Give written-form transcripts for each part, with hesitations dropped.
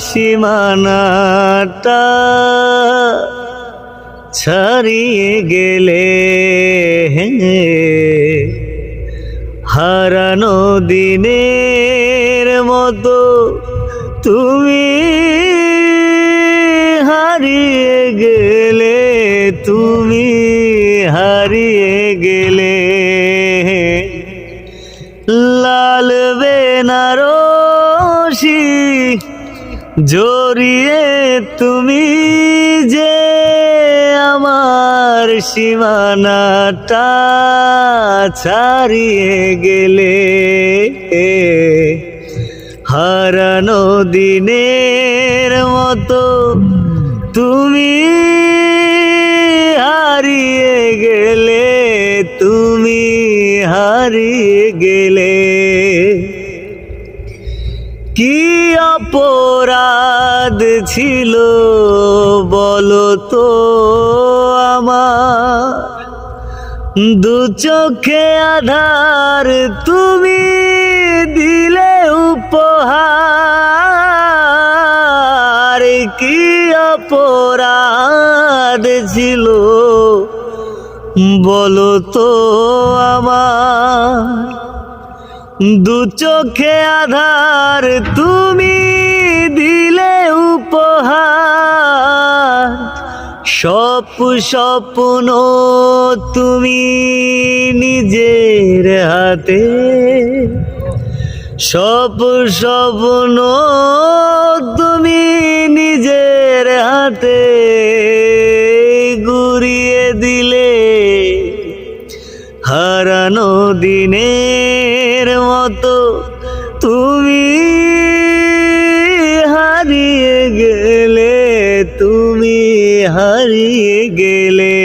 সীমানাটা ছাড়িয়ে গেলে, হারানো দিনের মতো তুমি হারিয়ে গেলে, তুমি হারিয়ে গেলে। লাল বেনারসি জড়িয়ে তুমি যে আমার সীমানাটা ছাড়িয়ে গেলে, হারানো দিনের মতো তুমি হারিয়ে গেলে, তুমি হারিয়ে গেলে। কি অপরাধ ছিল বলো তো আমার, দু চোখে আধার তুমি দিলে উপহার। কি অপরাধ ছিল বলো তো আমার, দু চোখে আধার তুমি দিলে উপহার। স্বপ্ন তুমি নিজের হাতে, স্বপ্ন তুমি নিজের হাতে গুড়িয়ে দিলে, হারানো দিনের মতো তুমি হারিয়ে গেলে, তুমি হারিয়ে গেলে।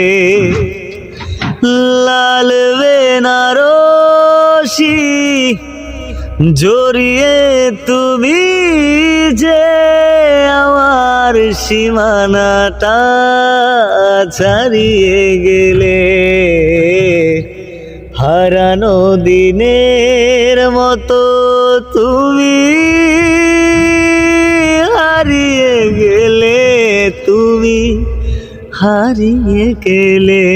লাল বেনারসি জড়িয়ে তুমি যে আমার সীমানাটা ছাড়িয়ে গেলে, হারানো দিনের মতো তুমি হারিয়ে গেলে, তুমি হারিয়ে গেলে।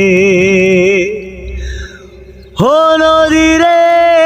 হো নদীরে